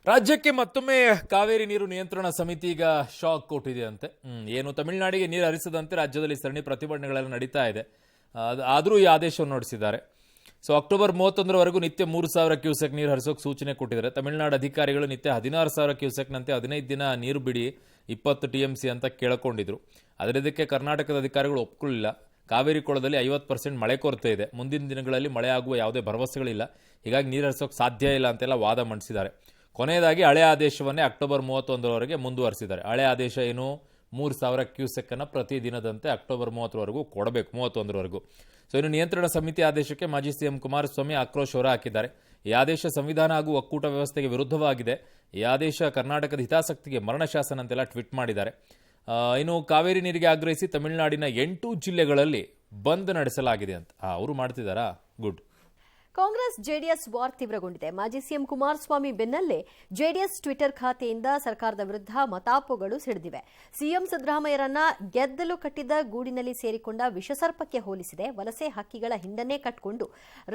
ರಾಜ್ಯಕ್ಕೆ ಮತ್ತೊಮ್ಮೆ ಕಾವೇರಿ ನೀರು ನಿಯಂತ್ರಣ ಸಮಿತಿ ಈಗ ಶಾಕ್ ಕೊಟ್ಟಿದೆ ಅಂತೆ. ಏನು ತಮಿಳುನಾಡಿಗೆ ನೀರು ಹರಿಸದಂತೆ ರಾಜ್ಯದಲ್ಲಿ ಸರಣಿ ಪ್ರತಿಭಟನೆಗಳೆಲ್ಲ ನಡೀತಾ ಇದೆ. ಆದರೂ ಈ ಆದೇಶವನ್ನು ಹೊರಡಿಸಿದ್ದಾರೆ. ಸೊ ಅಕ್ಟೋಬರ್ 31ರವರೆಗೂ ನಿತ್ಯ 3,000 ಕ್ಯೂಸೆಕ್ ನೀರು ಹರಿಸೋಕೆ ಸೂಚನೆ ಕೊಟ್ಟಿದ್ದಾರೆ. ತಮಿಳುನಾಡು ಅಧಿಕಾರಿಗಳು ನಿತ್ಯ 16,000 ಕ್ಯೂಸೆಕ್ನಂತೆ 15 ದಿನ ನೀರು ಬಿಡಿ 20 TMC ಅಂತ ಕೇಳಿಕೊಂಡಿದ್ರು. ಆದರೆ ಇದಕ್ಕೆ ಕರ್ನಾಟಕದ ಅಧಿಕಾರಿಗಳು ಒಪ್ಕೊಳ್ಳಿಲ್ಲ. ಕಾವೇರಿ ಕೊಳದಲ್ಲಿ 50% ಮಳೆ ಕೊರತೆ ಇದೆ, ಮುಂದಿನ ದಿನಗಳಲ್ಲಿ ಮಳೆ ಆಗುವ ಯಾವುದೇ ಭರವಸೆಗಳಿಲ್ಲ, ಹೀಗಾಗಿ ನೀರು ಹರಿಸೋಕೆ ಸಾಧ್ಯ ಇಲ್ಲ ಅಂತೆಲ್ಲ ವಾದ ಮಂಡಿಸಿದ್ದಾರೆ. ಕೊನೆಯದಾಗಿ ಹಳೆ ಆದೇಶವನ್ನೇ ಅಕ್ಟೋಬರ್ 31ರವರೆಗೆ ಮುಂದುವರಿಸಿದ್ದಾರೆ. ಹಳೆ ಆದೇಶ ಏನು, 3,000 ಕ್ಯೂಸೆಕ್ ಅನ್ನು ಪ್ರತಿ ದಿನದಂತೆ ಅಕ್ಟೋಬರ್ 30ರವರೆಗೂ ಕೊಡಬೇಕು, 31ರವರೆಗೂ. ಸೊ ಇನ್ನು ನಿಯಂತ್ರಣ ಸಮಿತಿ ಆದೇಶಕ್ಕೆ ಮಾಜಿ ಸಿಎಂ ಕುಮಾರಸ್ವಾಮಿ ಆಕ್ರೋಶ ಹೊರಹಾಕಿದ್ದಾರೆ. ಈ ಆದೇಶ ಸಂವಿಧಾನ ಹಾಗೂ ಒಕ್ಕೂಟ ವ್ಯವಸ್ಥೆಗೆ ವಿರುದ್ಧವಾಗಿದೆ. ಈ ಆದೇಶ ಕರ್ನಾಟಕದ ಹಿತಾಸಕ್ತಿಗೆ ಮರಣಶಾಸನ ಅಂತೆಲ್ಲ ಟ್ವೀಟ್ ಮಾಡಿದ್ದಾರೆ. ಇನ್ನು ಕಾವೇರಿ ನೀರಿಗೆ ಆಗ್ರಹಿಸಿ ತಮಿಳುನಾಡಿನ 8 ಜಿಲ್ಲೆಗಳಲ್ಲಿ ಬಂದ್ ನಡೆಸಲಾಗಿದೆ ಅಂತ ಅವರು ಮಾಡ್ತಿದ್ದಾರಾ? ಗುಡ್. ಕಾಂಗ್ರೆಸ್ ಜೆಡಿಎಸ್ ವಾರ್ ತೀವ್ರಗೊಂಡಿದೆ. ಮಾಜಿ ಸಿಎಂ ಕುಮಾರಸ್ವಾಮಿ ಬೆನ್ನಲ್ಲೇ ಜೆಡಿಎಸ್ ಟ್ವಿಟರ್ ಖಾತೆಯಿಂದ ಸರ್ಕಾರದ ವಿರುದ್ಧ ಮತಾಪುಗಳು ಸಿಡಿದಿವೆ. ಸಿಎಂ ಸಿದ್ದರಾಮಯ್ಯರನ್ನ ಗೆದ್ದಲು ಕಟ್ಟಿದ ಗೂಡಿನಲ್ಲಿ ಸೇರಿಕೊಂಡ ವಿಷಸರ್ಪಕ್ಕೆ ಹೋಲಿಸಿದೆ. ವಲಸೆ ಹಕ್ಕಿಗಳ ಹಿಂಡನ್ನೇ ಕಟ್ಟಿಕೊಂಡು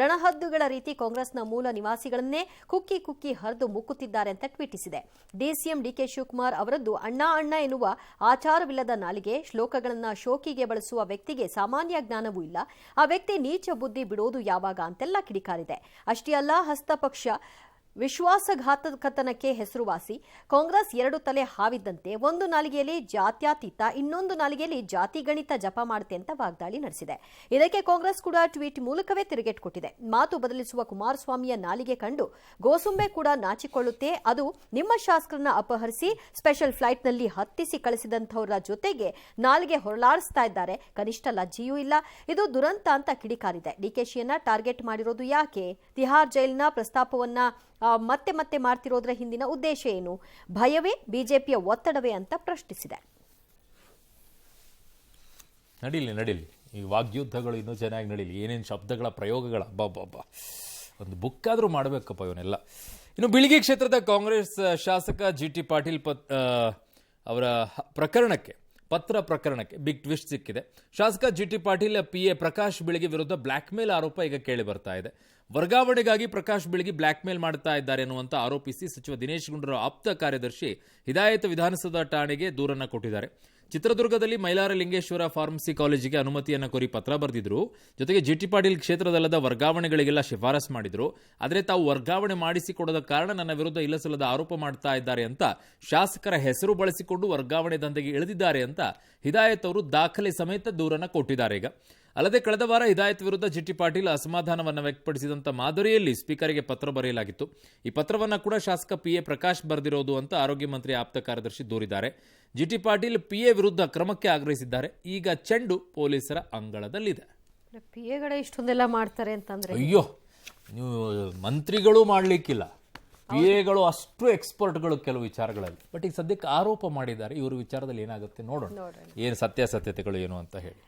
ರಣಹದ್ದುಗಳ ರೀತಿ ಕಾಂಗ್ರೆಸ್ನ ಮೂಲ ನಿವಾಸಿಗಳನ್ನೇ ಕುಕ್ಕಿ ಕುಕ್ಕಿ ಹರಿದು ಮುಕ್ಕುತ್ತಿದ್ದಾರೆ ಅಂತ ಟ್ವೀಟಿಸಿದೆ. ಡಿಸಿಎಂ ಡಿಕೆ ಶಿವಕುಮಾರ್ ಅವರದ್ದು ಅಣ್ಣ ಅಣ್ಣ ಎನ್ನುವ ಆಚಾರವಿಲ್ಲದ ನಾಲಿಗೆ, ಶ್ಲೋಕಗಳನ್ನ ಶೋಕಿಗೆ ಬಳಸುವ ವ್ಯಕ್ತಿಗೆ ಸಾಮಾನ್ಯ ಜ್ಞಾನವೂ ಇಲ್ಲ. ಆ ವ್ಯಕ್ತಿ ನೀಚ ಬುದ್ಧಿ ಬಿಡೋದು ಯಾವಾಗ ಅಂತೆಲ್ಲ ಕಿಡಿಕಾರಿದೆ. ಅಷ್ಟೇ ಅಲ್ಲ, ಹಸ್ತಪಕ್ಷ ವಿಶ್ವಾಸಘಾತಕತನಕ್ಕೆ ಹೆಸರುವಾಸಿ ಕಾಂಗ್ರೆಸ್ 2 ತಲೆ ಹಾವಿದ್ದಂತೆ ಒಂದು ನಾಲಿಗೆಯಲ್ಲಿ ಜಾತ್ಯತೀತ, ಇನ್ನೊಂದು ನಾಲಿಗೆಯಲ್ಲಿ ಜಾತಿ ಗಣಿತ ಜಪ ಮಾಡುತ್ತೆ ಅಂತ ವಾಗ್ದಾಳಿ ನಡೆಸಿದೆ. ಇದಕ್ಕೆ ಕಾಂಗ್ರೆಸ್ ಕೂಡ ಟ್ವೀಟ್ ಮೂಲಕವೇ ತಿರುಗೇಟು ಕೊಟ್ಟಿದೆ. ಮಾತು ಬದಲಿಸುವ ಕುಮಾರಸ್ವಾಮಿಯ ನಾಲಿಗೆ ಕಂಡು ಗೋಸುಂಬೆ ಕೂಡ ನಾಚಿಕೊಳ್ಳುತ್ತೆ. ಅದು ನಿಮ್ಮ ಶಾಸಕರನ್ನ ಅಪಹರಿಸಿ ಸ್ಪೆಷಲ್ ಫ್ಲೈಟ್ನಲ್ಲಿ ಹತ್ತಿಸಿ ಕಳಿಸಿದಂಥವರ ಜೊತೆಗೆ ನಾಲಿಗೆ ಹೊರಳಾಡಿಸ್ತಾ ಇದ್ದಾರೆ. ಕನಿಷ್ಠ ಲಜ್ಜೆಯೂ ಇಲ್ಲ. ಇದು ದುರಂತ ಅಂತ ಕಿಡಿಕಾರಿದೆ. ಡಿಕೆಶಿಯನ್ನ ಟಾರ್ಗೆಟ್ ಮಾಡಿರೋದು ಯಾಕೆ? ತಿಹಾರ್ ಜೈಲಿನ ಪ್ರಸ್ತಾಪವನ್ನ ಮತ್ತೆ ಮತ್ತೆ ಮಾಡ್ತಿರೋದ್ರ ಹಿಂದಿನ ಉದ್ದೇಶ ಏನು? ಭಯವೇ, ಬಿಜೆಪಿಯ ಒತ್ತಡವೇ ಅಂತ ಪ್ರಶ್ನಿಸಿದೆ. ನಡೀಲಿ ಈ ವಾಗ್ಯುದ್ಧಗಳು ಇನ್ನೂ ಚೆನ್ನಾಗಿ ನಡೀಲಿ. ಏನೇನು ಶಬ್ದಗಳ ಪ್ರಯೋಗಗಳ ಬಾಬಾ, ಒಂದು ಬುಕ್ ಆದರೂ ಮಾಡಬೇಕಪ್ಪ ಇವನ್ನೆಲ್ಲ. ಇನ್ನು ಬಿಳಿಗಿ ಕ್ಷೇತ್ರದ ಕಾಂಗ್ರೆಸ್ ಶಾಸಕ GT ಪಾಟೀಲ್ ಅವರ ಪತ್ರ ಪ್ರಕರಣಕ್ಕೆ ಬಿಗ್ ಟ್ವಿಸ್ಟ್ ಸಿಕ್ಕಿದೆ. ಶಾಸಕ GT ಪಾಟೀಲ್ PA ಪ್ರಕಾಶ್ ಬಿಳಿಗಿ ವಿರುದ್ಧ ಬ್ಲ್ಯಾಕ್ ಮೇಲ್ ಆರೋಪ ಈಗ ಕೇಳಿ ಬರ್ತಾ ಇದೆ. ವರ್ಗಾವಣೆಗಾಗಿ ಪ್ರಕಾಶ್ ಬಿಳಿಗಿ ಬ್ಲ್ಯಾಕ್ ಮೇಲ್ ಮಾಡ್ತಾ ಇದ್ದಾರೆ ಎನ್ನುವಂತ ಆರೋಪಿಸಿ ಸಚಿವ ದಿನೇಶ್ ಗುಂಡೂರಾವ್ ಆಪ್ತ ಕಾರ್ಯದರ್ಶಿ ಹಿದಾಯತ್ ವಿಧಾನಸೌಧ ಠಾಣೆಗೆ ದೂರನ್ನ ಕೊಟ್ಟಿದ್ದಾರೆ. ಚಿತ್ರದುರ್ಗದಲ್ಲಿ ಮೈಲಾರ ಲಿಂಗೇಶ್ವರ ಫಾರ್ಮಸಿ ಕಾಲೇಜಿಗೆ ಅನುಮತಿಯನ್ನು ಕೋರಿ ಪತ್ರ ಬರೆದಿದ್ರು. ಜೊತೆಗೆ GT ಪಾಟೀಲ್ ಕ್ಷೇತ್ರದಲ್ಲದ ವರ್ಗಾವಣೆಗಳಿಗೆಲ್ಲ ಶಿಫಾರಸ್ ಮಾಡಿದ್ರು. ಆದರೆ ತಾವು ವರ್ಗಾವಣೆ ಮಾಡಿಸಿಕೊಡದ ಕಾರಣ ನನ್ನ ವಿರುದ್ಧ ಇಲ್ಲಸಲ್ಲದ ಆರೋಪ ಮಾಡ್ತಾ ಇದ್ದಾರೆ ಅಂತ ಶಾಸಕರ ಹೆಸರು ಬಳಸಿಕೊಂಡು ವರ್ಗಾವಣೆ ದಂಧೆಗೆ ಇಳಿದಿದ್ದಾರೆ ಅಂತ ಹಿದಾಯತ್ ಅವರು ದಾಖಲೆ ಸಮೇತ ದೂರನ್ನ ಕೊಟ್ಟಿದ್ದಾರೆ. ಈಗ ಅಲ್ಲದೆ ಕಳೆದ ವಾರ ಹಿದಾಯತ್ ವಿರುದ್ಧ GT ಪಾಟೀಲ್ ಅಸಮಾಧಾನವನ್ನು ವ್ಯಕ್ತಪಡಿಸಿದಂತ ಮಾದರಿಯಲ್ಲಿ ಸ್ಪೀಕರ್ಗೆ ಪತ್ರ ಬರೆಯಲಾಗಿತ್ತು. ಈ ಪತ್ರವನ್ನು ಕೂಡ ಶಾಸಕ PA ಪ್ರಕಾಶ್ ಬರೆದಿರೋದು ಅಂತ ಆರೋಗ್ಯ ಮಂತ್ರಿ ಆಪ್ತ ಕಾರ್ಯದರ್ಶಿ ದೂರಿದ್ದಾರೆ. GT ಪಾಟೀಲ್ PA ವಿರುದ್ಧ ಕ್ರಮಕ್ಕೆ ಆಗ್ರಹಿಸಿದ್ದಾರೆ. ಈಗ ಚೆಂಡು ಪೊಲೀಸರ ಅಂಗಳದಲ್ಲಿದೆ. PAಗಳೇ ಇಷ್ಟೊಂದೆಲ್ಲ ಮಾಡ್ತಾರೆ ಅಂತಂದ್ರೆ ಅಯ್ಯೋ, ನೀವು ಮಂತ್ರಿಗಳು ಮಾಡ್ಲಿಕ್ಕಿಲ್ಲ, PAಗಳು ಅಷ್ಟು ಎಕ್ಸ್ಪರ್ಟ್ಗಳು ಕೆಲವು ವಿಚಾರಗಳಲ್ಲಿ. ಬಟ್ ಈಗ ಸದ್ಯಕ್ಕೆ ಆರೋಪ ಮಾಡಿದ್ದಾರೆ. ಇವರು ವಿಚಾರದಲ್ಲಿ ಏನಾಗುತ್ತೆ ನೋಡೋಣ, ಏನು ಸತ್ಯಾಸತ್ಯತೆಗಳು ಏನು ಅಂತ ಹೇಳಿ.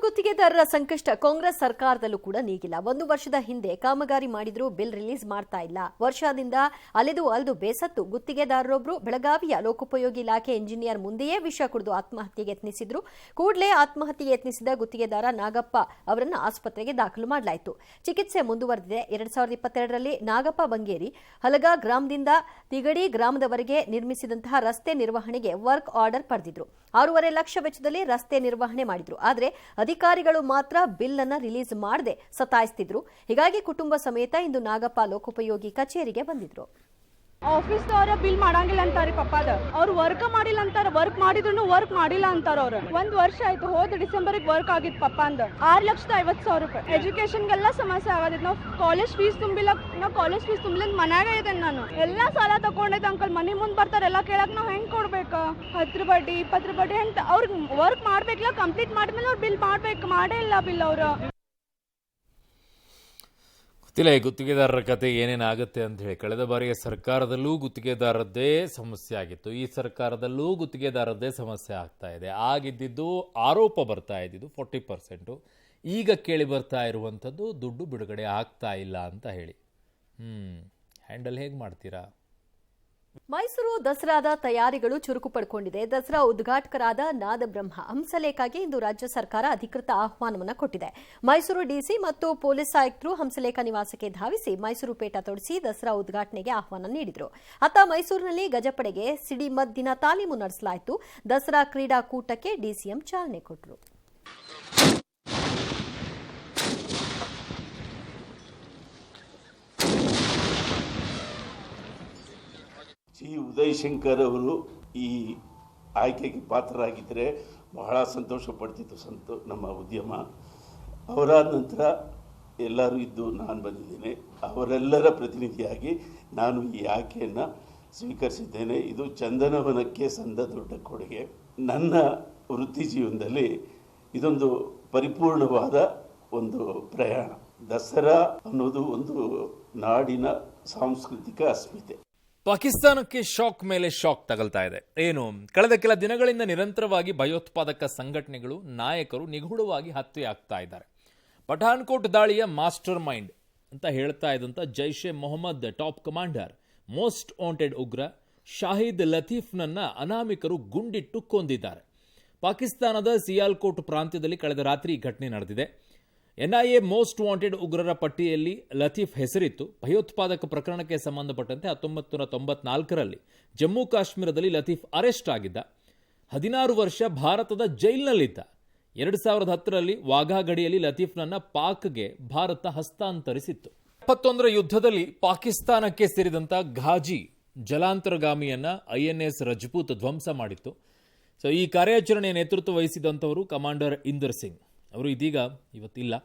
ಗುತ್ತಿಗೆದಾರರ ಸಂಕಷ್ಟ ಕಾಂಗ್ರೆಸ್ ಸರ್ಕಾರದಲ್ಲೂ ಕೂಡ ನೀಗಿಲ್ಲ. 1 ವರ್ಷದ ಹಿಂದೆ ಕಾಮಗಾರಿ ಮಾಡಿದ್ರೂ ಬಿಲ್ ರಿಲೀಸ್ ಮಾಡ್ತಾ ಇಲ್ಲ. ವರ್ಷದಿಂದ ಅಲೆದು ಬೇಸತ್ತು ಗುತ್ತಿಗೆದಾರರೊಬ್ಬರು ಬೆಳಗಾವಿಯ ಲೋಕೋಪಯೋಗಿ ಇಲಾಖೆ ಇಂಜಿನಿಯರ್ ಮುಂದೆಯೇ ವಿಷ ಕುಡಿದು ಆತ್ಮಹತ್ಯೆಗೆ ಯತ್ನಿಸಿದ್ರು. ಕೂಡಲೇ ಆತ್ಮಹತ್ಯೆಗೆ ಯತ್ನಿಸಿದ ಗುತ್ತಿಗೆದಾರ ನಾಗಪ್ಪ ಅವರನ್ನು ಆಸ್ಪತ್ರೆಗೆ ದಾಖಲು ಮಾಡಲಾಯಿತು. ಚಿಕಿತ್ಸೆ ಮುಂದುವರೆದಿದೆ. 2022ರಲ್ಲಿ ನಾಗಪ್ಪ ಬಂಗೇರಿ ಹಲಗಾ ಗ್ರಾಮದಿಂದ ತಿಗಡಿ ಗ್ರಾಮದವರೆಗೆ ನಿರ್ಮಿಸಿದಂತಹ ರಸ್ತೆ ನಿರ್ವಹಣೆಗೆ ವರ್ಕ್ ಆರ್ಡರ್ ಪಡೆದಿದ್ರು. 6.5 ಲಕ್ಷ ವೆಚ್ಚದಲ್ಲಿ ರಸ್ತೆ ನಿರ್ವಹಣೆ ಮಾಡಿದ್ರು. ಆದರೆ ಅಧಿಕಾರಿಗಳು ಮಾತ್ರ ಬಿಲ್ ಅನ್ನ ರಿಲೀಸ್ ಮಾಡದೆ ಸತಾಯಿಸ್ತಿದ್ರು. ಹೀಗಾಗಿ ಕುಟುಂಬ ಸಮೇತ ಇಂದು ನಾಗಪ್ಪ ಲೋಕೋಪಯೋಗಿ ಕಚೇರಿಗೆ ಬಂದಿದ್ರು. ಆಫೀಸ್ದವ್ರ ಬಿಲ್ ಮಾಡಂಗಿಲ್ಲ ಅಂತಾರೆ ಪಪ್ಪಾದ. ಅವ್ರು ವರ್ಕ್ ಮಾಡಿಲ್ಲ ಅಂತಾರ. ವರ್ಕ್ ಮಾಡಿದ್ರು ವರ್ಕ್ ಮಾಡಿಲ್ಲ ಅಂತಾರ. ಅವ್ರು 1 ವರ್ಷ ಆಯ್ತು. ಹೋದ ಡಿಸೆಂಬರ್ಗೆ ವರ್ಕ್ ಆಗಿತ್ತು ಪಪ್ಪ ಅಂದ 6,50,000 ರೂಪಾಯಿ. ಎಜುಕೇಶನ್ಗೆಲ್ಲ ಸಮಸ್ಯೆ ಆಗದಿತ್ತು. ನಾವು ಕಾಲೇಜ್ ಫೀಸ್ ತುಂಬಿಲ್ಲ ಮನ್ಯಾಗ ಇದೆ. ನಾನು ಎಲ್ಲಾ ಸಾಲ ತಗೊಂಡೈತೆ ಅಂಕಲ್. ಮನಿ ಮುಂದ್ ಬರ್ತಾರ ಎಲ್ಲ ಕೇಳಕ್ ನಾವ್ ಹೆಂಗ್ ಕೊಡ್ಬೇಕ? 10 ಬಡ್ಡಿ 20 ಬಡ್ಡಿ ಹೆಂಗ್? ಅವ್ರಿಗೆ ವರ್ಕ್ ಮಾಡ್ಬೇಕಿಲ್ಲ. ಕಂಪ್ಲೀಟ್ ಮಾಡಿದ್ಮೇಲೆ ಅವ್ರು ಬಿಲ್ ಮಾಡ್ಬೇಕು. ಮಾಡೇ ಇಲ್ಲ ಬಿಲ್ ಅವರು. ಗೊತ್ತಿಲ್ಲ ಈ ಗುತ್ತಿಗೆದಾರರ ಕತೆ ಏನೇನಾಗುತ್ತೆ ಅಂತ ಹೇಳಿ. ಕಳೆದ ಬಾರಿಯ ಸರ್ಕಾರದಲ್ಲೂ ಗುತ್ತಿಗೆದಾರದ್ದೇ ಸಮಸ್ಯೆ ಆಗಿತ್ತು. ಈ ಸರ್ಕಾರದಲ್ಲೂ ಗುತ್ತಿಗೆದಾರದ್ದೇ ಸಮಸ್ಯೆ ಆಗ್ತಾ ಇದೆ. ಆಗಿದ್ದು ಆರೋಪ ಬರ್ತಾ ಇದ್ದಿದ್ದು 40%. ಈಗ ಕೇಳಿ ಬರ್ತಾ ಇರುವಂಥದ್ದು ದುಡ್ಡು ಬಿಡುಗಡೆ ಆಗ್ತಾ ಇಲ್ಲ ಅಂತ ಹೇಳಿ. ಹ್ಯಾಂಡಲ್ ಹೇಗೆ ಮಾಡ್ತೀರಾ? ಮೈಸೂರು ದಸರಾದ ತಯಾರಿಗಳು ಚುರುಕು ಪಡ್ಕೊಂಡಿದೆ. ದಸರಾ ಉದ್ಘಾಟಕರಾದ ನಾದಬ್ರಹ್ಮ ಹಂಸಲೇಖಗೆ ಇಂದು ರಾಜ್ಯ ಸರ್ಕಾರ ಅಧಿಕೃತ ಆಹ್ವಾನವನ್ನು ಕೊಟ್ಟಿದೆ. ಮೈಸೂರು ಡಿಸಿ ಮತ್ತು ಪೊಲೀಸ್ ಆಯುಕ್ತರು ಹಂಸಲೇಖ ನಿವಾಸಕ್ಕೆ ಧಾವಿಸಿ ಮೈಸೂರು ಪೇಟ ತೊಡಿಸಿ ದಸರಾ ಉದ್ಘಾಟನೆಗೆ ಆಹ್ವಾನ ನೀಡಿದರು. ಅತ್ತ ಮೈಸೂರಿನಲ್ಲಿ ಗಜಪಡೆಗೆ ಸಿಡಿಮದ್ದಿನ ತಾಲೀಮು ನಡೆಸಲಾಯಿತು. ದಸರಾ ಕ್ರೀಡಾಕೂಟಕ್ಕೆ ಡಿಸಿಎಂ ಚಾಲನೆ ಕೊಟ್ಟರು. ಶ್ರೀ ಉದಯ್ ಶಂಕರ್ ಅವರು ಈ ಆಯ್ಕೆಗೆ ಪಾತ್ರರಾಗಿದ್ದರೆ ಬಹಳ ಸಂತೋಷ ಪಡ್ತಿತ್ತು ನಮ್ಮ ಉದ್ಯಮ. ಅವರಾದ ನಂತರ ಎಲ್ಲರೂ ಇದ್ದು ನಾನು ಬಂದಿದ್ದೇನೆ. ಅವರೆಲ್ಲರ ಪ್ರತಿನಿಧಿಯಾಗಿ ನಾನು ಈ ಆಯ್ಕೆಯನ್ನು ಸ್ವೀಕರಿಸಿದ್ದೇನೆ. ಇದು ಚಂದನವನಕ್ಕೆ ಸಂದ ದೊಡ್ಡ ಕೊಡುಗೆ. ನನ್ನ ವೃತ್ತಿ ಜೀವನದಲ್ಲಿ ಇದೊಂದು ಪರಿಪೂರ್ಣವಾದ ಒಂದು ಪ್ರಯಾಣ. ದಸರಾ ಅನ್ನೋದು ಒಂದು ನಾಡಿನ ಸಾಂಸ್ಕೃತಿಕ ಅಸ್ಮಿತೆ. ಪಾಕಿಸ್ತಾನಕ್ಕೆ ಶಾಕ್ ಮೇಲೆ ಶಾಕ್ ತಗಲ್ತಾ ಇದೆ. ಏನು, ಕಳೆದ ಕೆಲ ದಿನಗಳಿಂದ ನಿರಂತರವಾಗಿ ಭಯೋತ್ಪಾದಕ ಸಂಘಟನೆಗಳು ನಾಯಕರು ನಿಗೂಢವಾಗಿ ಹತ್ಯೆಯಾಗ್ತಾ ಇದ್ದಾರೆ. ಪಠಾನ್ಕೋಟ್ ದಾಳಿಯ ಮಾಸ್ಟರ್ ಮೈಂಡ್ ಅಂತ ಹೇಳ್ತಾ ಇದ್ದಂಥ Jaish-e Mohammed top commander, most wanted ಉಗ್ರ ಶಾಹಿದ್ ಲತೀಫ್ನನ್ನ ಅನಾಮಿಕರು ಗುಂಡಿಟ್ಟು ಕೊಂದಿದ್ದಾರೆ. ಪಾಕಿಸ್ತಾನದ ಸಿಯಾಲ್ಕೋಟ್ ಪ್ರಾಂತ್ಯದಲ್ಲಿ ಕಳೆದ ರಾತ್ರಿ ಈ ಘಟನೆ ನಡೆದಿದೆ. ಎನ್ಐಎ ಮೋಸ್ಟ್ ವಾಂಟೆಡ್ ಉಗ್ರರ ಪಟ್ಟಿಯಲ್ಲಿ ಲತೀಫ್ ಹೆಸರಿತ್ತು. ಭಯೋತ್ಪಾದಕ ಪ್ರಕರಣಕ್ಕೆ ಸಂಬಂಧಪಟ್ಟಂತೆ 1994ರಲ್ಲಿ ಜಮ್ಮು ಕಾಶ್ಮೀರದಲ್ಲಿ ಲತೀಫ್ ಅರೆಸ್ಟ್ ಆಗಿದ್ದ. 16 ವರ್ಷ ಭಾರತದ ಜೈಲಿನಲ್ಲಿದ್ದ. 2010ರಲ್ಲಿ ವಾಘಾ ಗಡಿಯಲ್ಲಿ ಲತೀಫ್ನನ್ನ ಪಾಕ್ಗೆ ಭಾರತ ಹಸ್ತಾಂತರಿಸಿತ್ತು. 71ರ ಯುದ್ಧದಲ್ಲಿ ಪಾಕಿಸ್ತಾನಕ್ಕೆ ಸೇರಿದಂಥ ಘಾಜಿ ಜಲಾಂತರ್ಗಾಮಿಯನ್ನ ಐಎನ್ಎಸ್ ರಜಪೂತ್ ಧ್ವಂಸ ಮಾಡಿತ್ತು. ಸೊ ಈ ಕಾರ್ಯಾಚರಣೆಯ ನೇತೃತ್ವ ವಹಿಸಿದಂಥವರು ಕಮಾಂಡರ್ ಇಂದರ್ ಸಿಂಗ್. ಅವರು ಇದೀಗ ಇವತ್ತಿಲ್ಲ.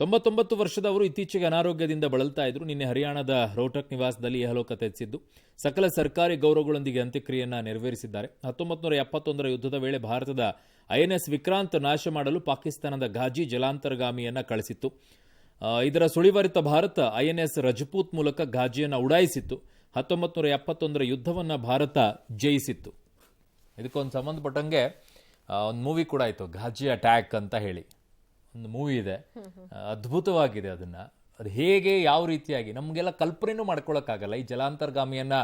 99 ವರ್ಷದವರು ಇತ್ತೀಚೆಗೆ ಅನಾರೋಗ್ಯದಿಂದ ಬಳಲ್ತಾ ಇದ್ರು. ನಿನ್ನೆ ಹರಿಯಾಣದ ರೋಹ್ಟಕ್ ನಿವಾಸದಲ್ಲಿ ಇಹಲೋಕ ತ್ಯಜಿಸಿದ್ದು. ಸಕಲ ಸರ್ಕಾರಿ ಗೌರವಗಳೊಂದಿಗೆ ಅಂತ್ಯಕ್ರಿಯೆಯನ್ನು ನೆರವೇರಿಸಿದ್ದಾರೆ. 1971ರ ಯುದ್ಧದ ವೇಳೆ ಭಾರತದ ಐಎನ್ಎಸ್ ವಿಕ್ರಾಂತ್ ನಾಶ ಮಾಡಲು ಪಾಕಿಸ್ತಾನದ ಘಾಜಿ ಜಲಾಂತರ್ಗಾಮಿಯನ್ನ ಕಳಿಸಿತ್ತು. ಇದರ ಸುಳಿವರಿತ ಭಾರತ ಐಎನ್ಎಸ್ ರಜಪೂತ್ ಮೂಲಕ ಘಾಜಿಯನ್ನು ಉಡಾಯಿಸಿತ್ತು. 1971ರ ಯುದ್ಧವನ್ನು ಭಾರತ ಜಯಿಸಿತ್ತು. ಇದಕ್ಕೊಂದು ಸಂಬಂಧಪಟ್ಟಂಗೆ ಒಂದು ಮೂವಿ ಕೂಡ ಆಯಿತು, ಘಾಜಿ ಅಟ್ಯಾಕ್ ಅಂತ ಹೇಳಿ ಒಂದು ಮೂವಿ ಇದೆ. ಅದ್ಭುತವಾಗಿದೆ. ಅದು ಹೇಗೆ, ಯಾವ ರೀತಿಯಾಗಿ ನಮಗೆಲ್ಲ ಕಲ್ಪನೆನೂ ಮಾಡ್ಕೊಳಕ್ಕಾಗಲ್ಲ. ಈ ಜಲಾಂತರ್ಗಾಮಿಯನ್ನ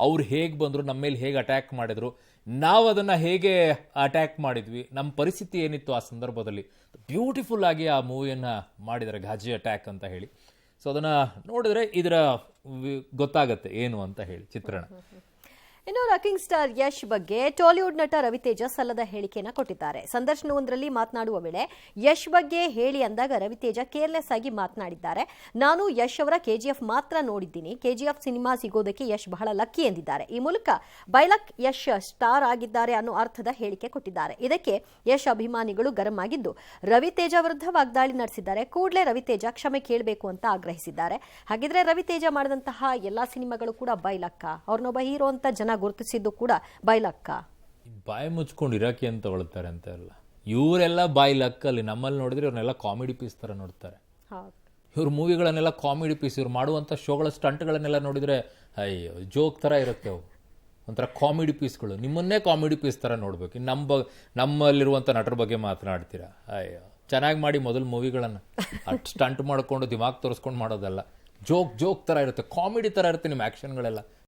ಅವ್ರು ಹೇಗೆ ಬಂದರು, ನಮ್ಮ ಮೇಲೆ ಹೇಗೆ ಅಟ್ಯಾಕ್ ಮಾಡಿದ್ರು, ನಾವು ಅದನ್ನು ಹೇಗೆ ಅಟ್ಯಾಕ್ ಮಾಡಿದ್ವಿ, ನಮ್ಮ ಪರಿಸ್ಥಿತಿ ಏನಿತ್ತು ಆ ಸಂದರ್ಭದಲ್ಲಿ. ಬ್ಯೂಟಿಫುಲ್ ಆಗಿ ಆ ಮೂವಿಯನ್ನು ಮಾಡಿದ್ದಾರೆ, ಘಾಜಿ ಅಟ್ಯಾಕ್ ಅಂತ ಹೇಳಿ. ಸೊ ಅದನ್ನು ನೋಡಿದ್ರೆ ಇದರ ಗೊತ್ತಾಗತ್ತೆ ಏನು ಅಂತ ಹೇಳಿ ಚಿತ್ರಣ. ಇನ್ನು ರಾಕಿಂಗ್ ಸ್ಟಾರ್ ಯಶ್ ಬಗ್ಗೆ ಟಾಲಿವುಡ್ ನಟ ರವಿತೇಜ ಸಲ್ಲದ ಹೇಳಿಕೆಯನ್ನು ಕೊಟ್ಟಿದ್ದಾರೆ. ಸಂದರ್ಶನವೊಂದರಲ್ಲಿ ಮಾತನಾಡುವ ವೇಳೆ ಯಶ್ ಬಗ್ಗೆ ಹೇಳಿ ಅಂದಾಗ ರವಿತೇಜ ಕೇರ್ಲೆಸ್ ಆಗಿ ಮಾತನಾಡಿದ್ದಾರೆ. ನಾನು ಯಶ್ ಅವರ ಕೆಜಿಎಫ್ ಮಾತ್ರ ನೋಡಿದ್ದೀನಿ. ಕೆಜಿಎಫ್ ಸಿನಿಮಾ ಸಿಗೋದಕ್ಕೆ ಯಶ್ ಬಹಳ ಲಕ್ಕಿ ಎಂದಿದ್ದಾರೆ. ಈ ಮೂಲಕ ಬೈಲಕ್ ಯಶ್ ಸ್ಟಾರ್ ಆಗಿದ್ದಾರೆ ಅನ್ನೋ ಅರ್ಥದ ಹೇಳಿಕೆ ಕೊಟ್ಟಿದ್ದಾರೆ. ಇದಕ್ಕೆ ಯಶ್ ಅಭಿಮಾನಿಗಳು ಗರಂ ಆಗಿದ್ದು ರವಿತೇಜ ವಿರುದ್ಧ ವಾಗ್ದಾಳಿ ನಡೆಸಿದ್ದಾರೆ. ಕೂಡಲೇ ರವಿತೇಜ ಕ್ಷಮೆ ಕೇಳಬೇಕು ಅಂತ ಆಗ್ರಹಿಸಿದ್ದಾರೆ. ಹಾಗಿದ್ರೆ ರವಿತೇಜ ಮಾಡಿದಂತಹ ಎಲ್ಲಾ ಸಿನಿಮಾಗಳು ಕೂಡ ಬೈಲಕ್ಕ, ಅವ್ರನ್ನೊಬ್ಬ ಹೀರೋ ಅಂತ ಜನ ಗುರುತಿಸಿದ್ದು ಕೂಡ ಬೈಲಕ್ಕ. ಬಾಯಿ ಮುಚ್ಕೊಂಡು ಇರಾಕಿ ಅಂತ ತಗೊಳ್ತಾರೆ ಅಂತ ಎಲ್ಲ. ಇವರೆಲ್ಲ ಬೈಲಕ್ಕಲ್ಲಿ, ನಮ್ಮಲ್ಲಿ ನೋಡಿದ್ರೆ ಇವ್ರನ್ನೆಲ್ಲ ಕಾಮಿಡಿ ಪೀಸ್ ತರ ನೋಡ್ತಾರೆ. ಇವ್ರ ಮೂವಿಗಳನ್ನೆಲ್ಲ ಕಾಮಿಡಿ ಪೀಸ್, ಇವ್ರು ಮಾಡುವಂಥ ಶೋಗಳ ಸ್ಟಂಟ್ಗಳನ್ನೆಲ್ಲ ನೋಡಿದ್ರೆ ಅಯ್ಯೋ ಜೋಕ್ ಥರ ಇರುತ್ತೆ. ಅವು ಒಂಥರ ಕಾಮಿಡಿ ಪೀಸ್ಗಳು. ನಿಮ್ಮನ್ನೇ ಕಾಮಿಡಿ ಪೀಸ್ ಥರ ನೋಡ್ಬೇಕು. ಇನ್ನು ನಮ್ಮಲ್ಲಿರುವಂಥ ನಟರ ಬಗ್ಗೆ ಮಾತನಾಡ್ತೀರಾ? ಅಯ್ಯೋ ಚೆನ್ನಾಗಿ ಮಾಡಿ ಮೊದಲು ಮೂವಿಗಳನ್ನು. ಅಷ್ಟು ಸ್ಟಂಟ್ ಮಾಡ್ಕೊಂಡು ದಿಮಾಗ್ ತೋರಿಸ್ಕೊಂಡು ಮಾಡೋದಲ್ಲ. ಜೋಕ್ ಥರ ಇರುತ್ತೆ, ಕಾಮಿಡಿ ಥರ ಇರುತ್ತೆ ನಿಮ್ಮ ಆ್ಯಕ್ಷನ್ಗಳೆಲ್ಲ.